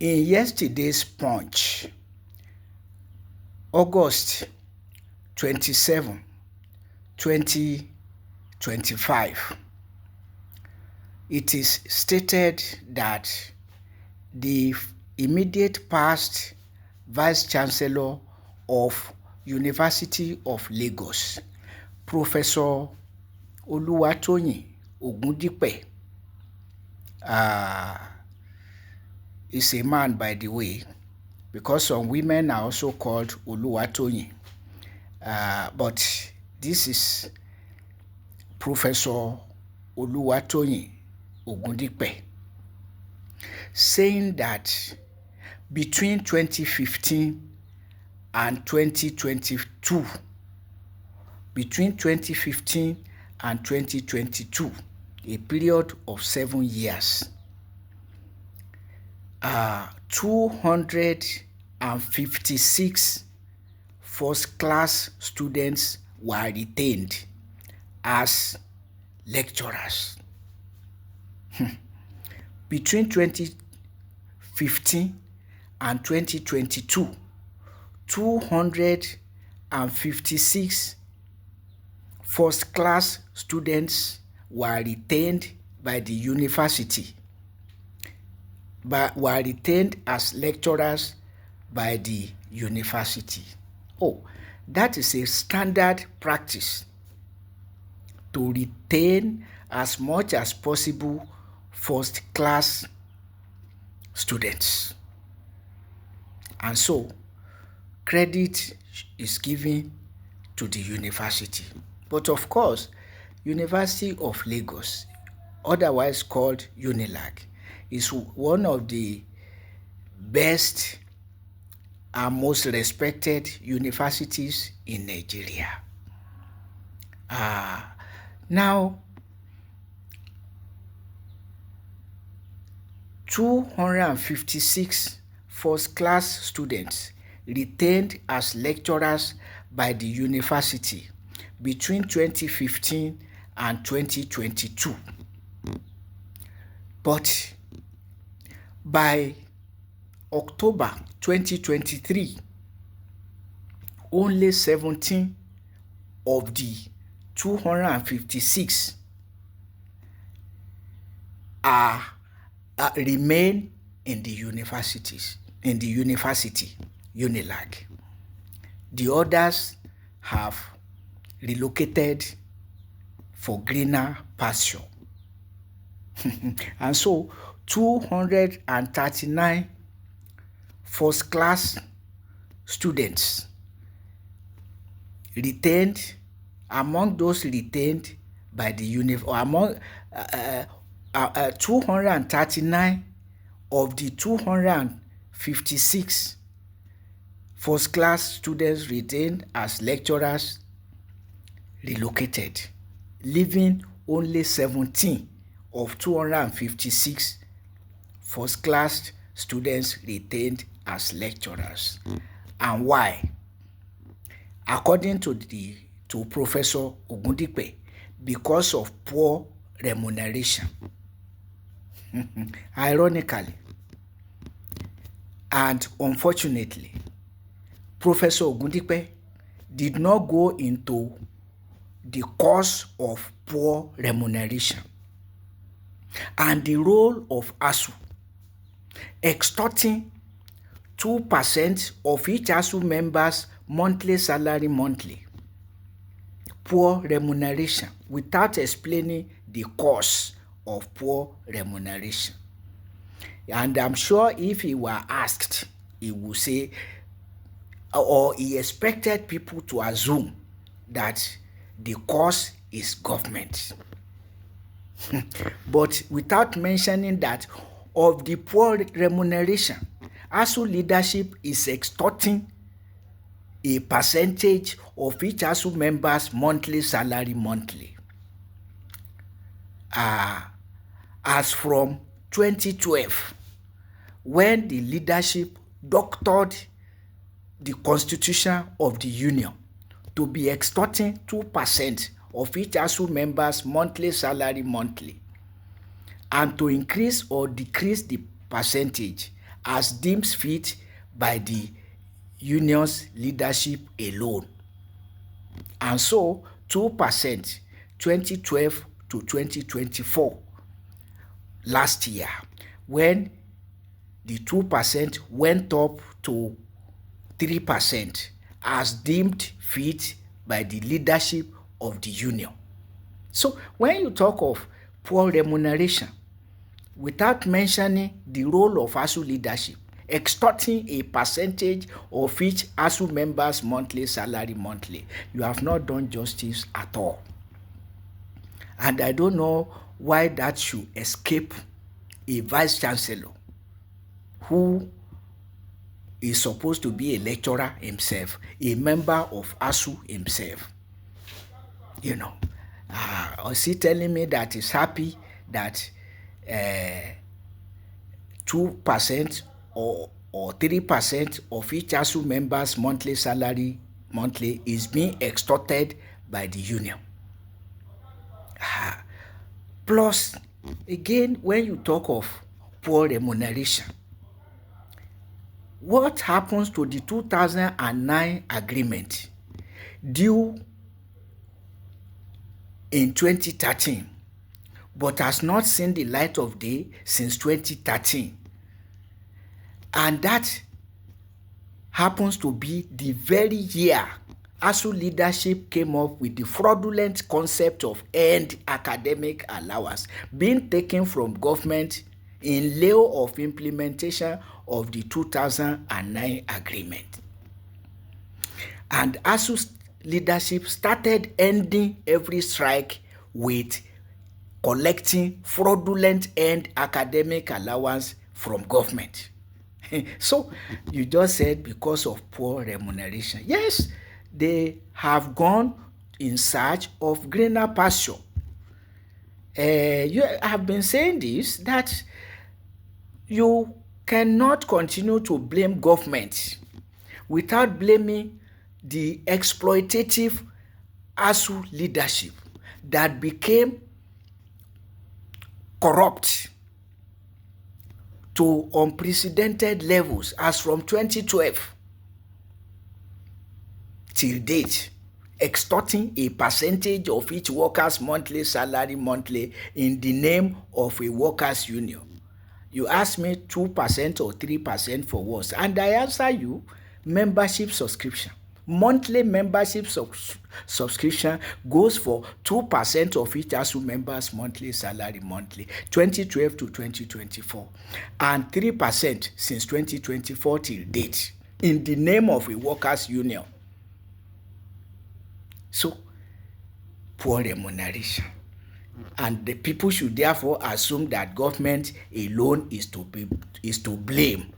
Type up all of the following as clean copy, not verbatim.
In yesterday's Punch, August 27, 2025, it is stated that the immediate past Vice Chancellor of University of Lagos, Professor Oluwatoyin Ogundipe, is a man, by the way, because some women are also called Oluwatoyin. But this is Professor Oluwatoyin Ogundipe saying that between 2015 and 2022, a period of 7 years, 256 first-class students were retained as lecturers. Between 2015 and 2022, 256 first-class students were retained by the university, but were retained as lecturers by the university. That is a standard practice, to retain as much as possible first-class students. And so, credit is given to the university. But of course, University of Lagos, otherwise called UNILAG, is one of the best and most respected universities in Nigeria. Now, 256 first-class students retained as lecturers by the university between 2015 and 2022. But by October 2023, only 17 of the 256 remain in the university, UNILAG. The others have relocated for greener pasture. And so 239 first-class students retained. Among those retained by the university, 239 of the 256 first-class students retained as lecturers relocated, leaving only 17 of 256 first-class students retained as lecturers. And why? According to Professor Ogundipe, because of poor remuneration. Ironically, and unfortunately, Professor Ogundipe did not go into the cause of poor remuneration and the role of ASU extorting 2% of each ASU member's monthly salary poor remuneration, without explaining the cause of poor remuneration. And I'm sure if he were asked, he would say, or he expected people to assume that the cause is government. But without mentioning that of the poor remuneration, ASU leadership is extorting a percentage of each ASU member's monthly salary as from 2012, when the leadership doctored the constitution of the union to be extorting 2% of each ASU member's monthly salary and to increase or decrease the percentage as deemed fit by the union's leadership alone. And so 2% 2012 to 2024 last year, when the 2% went up to 3% as deemed fit by the leadership of the union. So when you talk of poor remuneration, without mentioning the role of ASUU leadership, extorting a percentage of each ASUU member's monthly salary monthly, you have not done justice at all. And I don't know why that should escape a vice chancellor who is supposed to be a lecturer himself, a member of ASUU himself. You know, is he telling me that he's happy that 2% or 3% of each ASUU member's monthly salary monthly is being extorted by the union? Plus, again, when you talk of poor remuneration, what happens to the 2009 agreement due in 2013 but has not seen the light of day since 2013? And that happens to be the very year ASUU leadership came up with the fraudulent concept of earned academic allowance being taken from government in lieu of implementation of the 2009 agreement. And ASUU leadership started ending every strike with collecting fraudulent earned academic allowance from government. So you just said because of poor remuneration. Yes, they have gone in search of greener pasture. You have been saying this, that you cannot continue to blame government without blaming the exploitative ASUU leadership that became corrupt to unprecedented levels as from 2012 till date, extorting a percentage of each worker's monthly salary monthly in the name of a workers' union. You ask me 2% or 3% for what? And I answer you, membership subscription. Monthly membership subscription goes for 2% of each ASUU member's monthly salary monthly, 2012 to 2024, and 3% since 2024 till date, in the name of a workers' union. So, poor remuneration. And the people should therefore assume that government alone is to blame.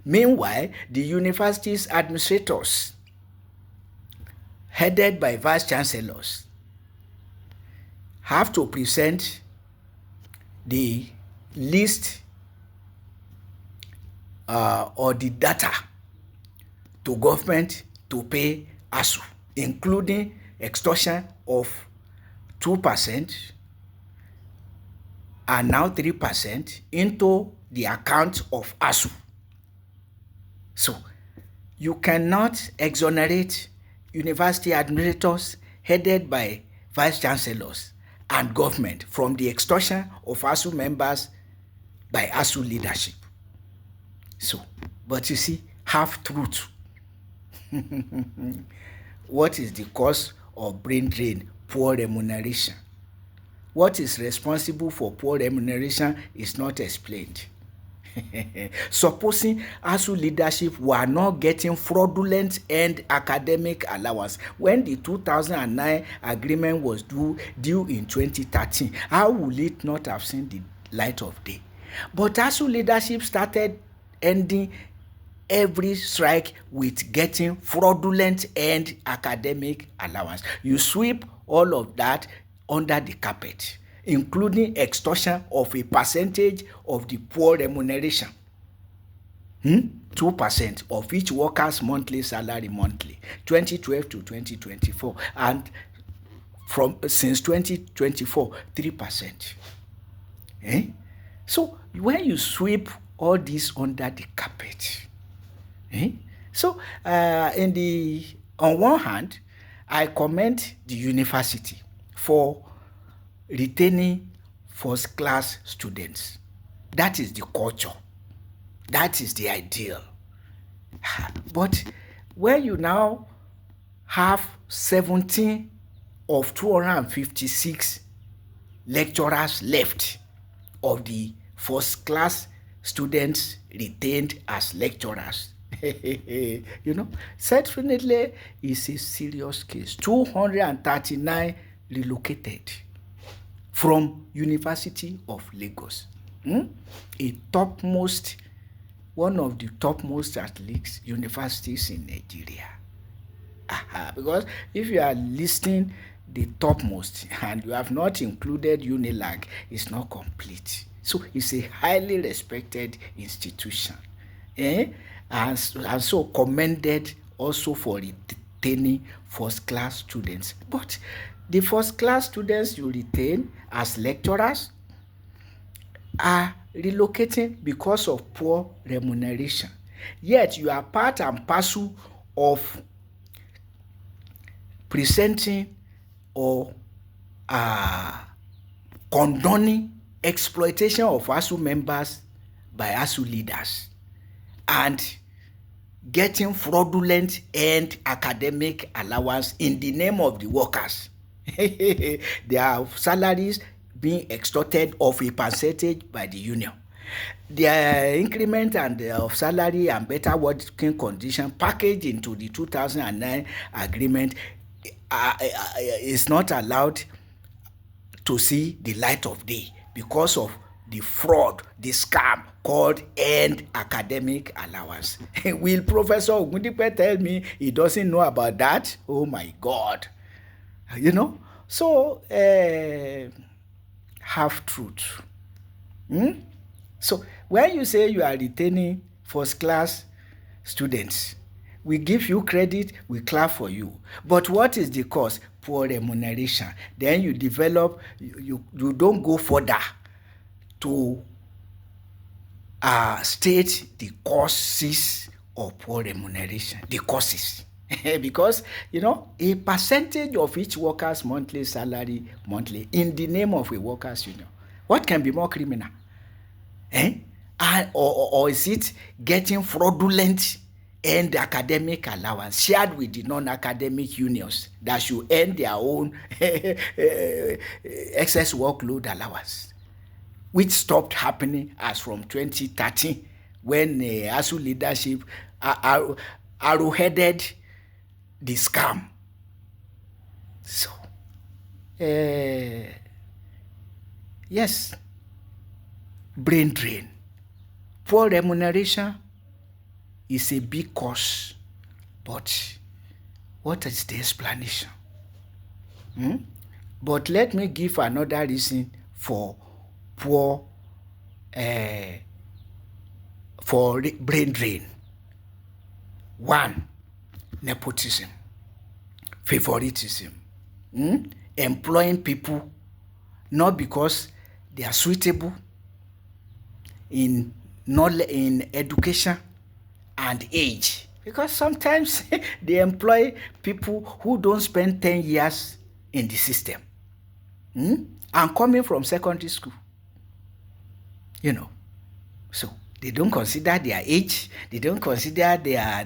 Meanwhile, the university's administrators, headed by vice chancellors, have to present the list or the data to government to pay ASUU, including extortion of 2% and now 3% into the account of ASUU. So you cannot exonerate university administrators headed by vice chancellors and government from the extortion of ASUU members by ASUU leadership. So, but you see, half truth. What is the cause of brain drain? Poor remuneration. What is responsible for poor remuneration is not explained. Supposing ASUU leadership were not getting fraudulent earned academic allowance when the 2009 agreement was due in 2013, how would it not have seen the light of day? But ASUU leadership started ending every strike with getting fraudulent earned academic allowance. You sweep all of that under the carpet, including extortion of a percentage of the poor remuneration. 2% of each worker's monthly salary monthly, 2012 to 2024, and since 2024, 3%. So when you sweep all this under the carpet. So, on one hand, I commend the university for retaining first-class students. That is the culture. That is the ideal. But when you now have 17 of 256 lecturers left of the first-class students retained as lecturers, certainly is a serious case. 239 relocated from University of Lagos, one of the topmost at least universities in Nigeria. Because if you are listing the topmost and you have not included Unilag, it's not complete. So it's a highly respected institution, and so commended also for retaining first-class students. But the first-class students you retain as lecturers are relocating because of poor remuneration. Yet you are part and parcel of presenting or condoning exploitation of ASU members by ASU leaders and getting fraudulent and academic allowance in the name of the workers. Their salaries being extorted of a percentage by the union. Their increment and of salary and better working condition packaged into the 2009 agreement is not allowed to see the light of day because of the fraud, the scam called End Academic Allowance. Will Professor Ogundipe tell me he doesn't know about that? Oh my God. So half truth. So when you say you are retaining first class students, we give you credit, we clap for you. But what is the cause? Poor remuneration. Then you develop, you don't go further to state the causes of poor remuneration, the causes. Because, a percentage of each worker's monthly salary in the name of a workers' union. What can be more criminal? Or is it getting fraudulent and academic allowance shared with the non-academic unions that should earn their own excess workload allowance, which stopped happening as from 2013 when ASU leadership arrowheaded the scam. So, yes, brain drain. Poor remuneration is a big cause, but what is the explanation? But let me give another reason for poor for brain drain. One, nepotism, favoritism, employing people not because they are suitable in education and age, because sometimes they employ people who don't spend 10 years in the system and coming from secondary school, so they don't consider their age, they don't consider their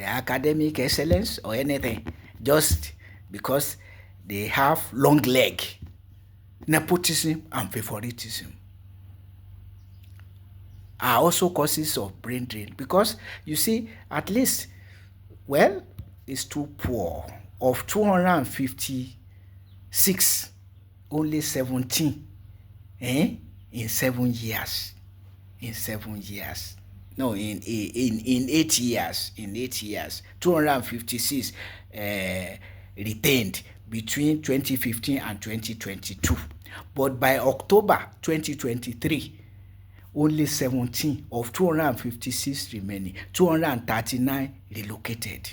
academic excellence or anything, just because they have long leg. Nepotism and favoritism are also causes of brain drain, because you see, at least, it's too poor. Of 256, only 17 in 7 years. In 7 years. No, in 8 years. In 8 years. 256 retained between 2015 and 2022. But by October 2023, only 17 of 256 remaining, 239 relocated.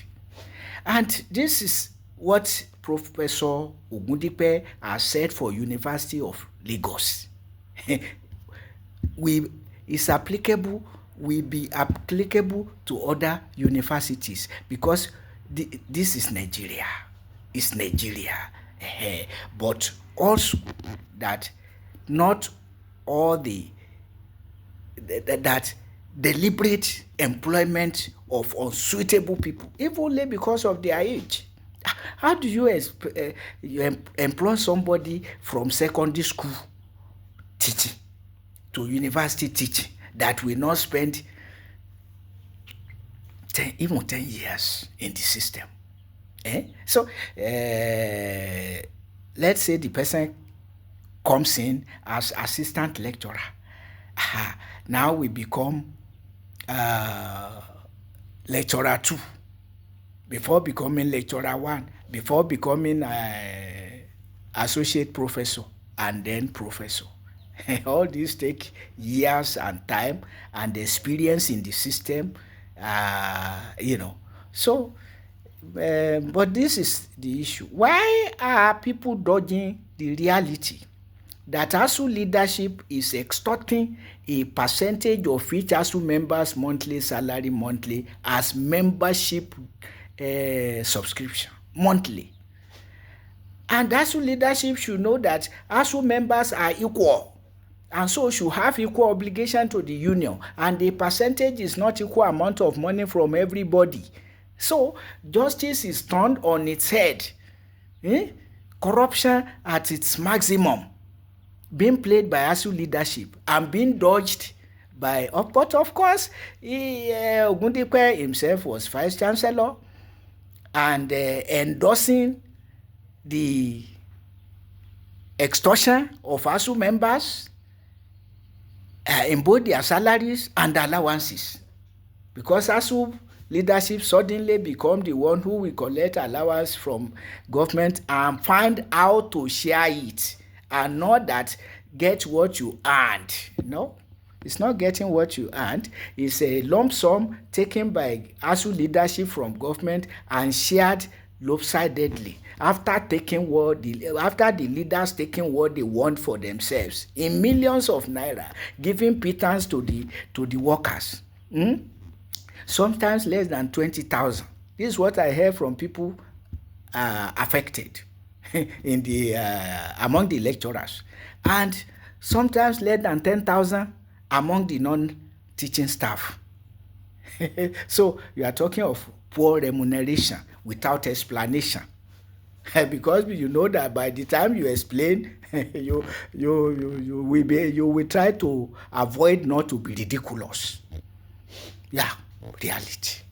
And this is what Professor Ogundipe has said for University of Lagos. is applicable, will be applicable to other universities, because this is Nigeria. It's Nigeria. But also that not all that deliberate employment of unsuitable people, if only because of their age. How do you employ somebody from secondary school teaching to university teaching that will not spend even 10 years in the system? So let's say the person comes in as assistant lecturer. Now we become lecturer 2 before becoming lecturer 1, before becoming associate professor, and then professor. All these take years and time and experience in the system, So, but this is the issue. Why are people dodging the reality that ASUU leadership is extorting a percentage of each ASUU members' monthly salary monthly as membership subscription monthly? And ASUU leadership should know that ASUU members are equal, and so should have equal obligation to the union, and the percentage is not equal amount of money from everybody. So justice is turned on its head. Corruption at its maximum being played by ASUU leadership and being dodged by, but of course, Ogundipe himself was vice chancellor and endorsing the extortion of ASUU members in both their salaries and allowances, because ASUU leadership suddenly become the one who will collect allowance from government and find how to share it, and not that get what you earned. No, it's not getting what you earned. It's a lump sum taken by ASUU leadership from government and shared lopsidedly after the leaders taking what they want for themselves in millions of naira, giving pittance to the workers. Sometimes less than 20,000. This is what I heard from people affected in the among the lecturers, and sometimes less than 10,000 among the non-teaching staff. So you are talking of poor remuneration without explanation, because you know that by the time you explain, you will try to avoid not to be ridiculous. Yeah, reality.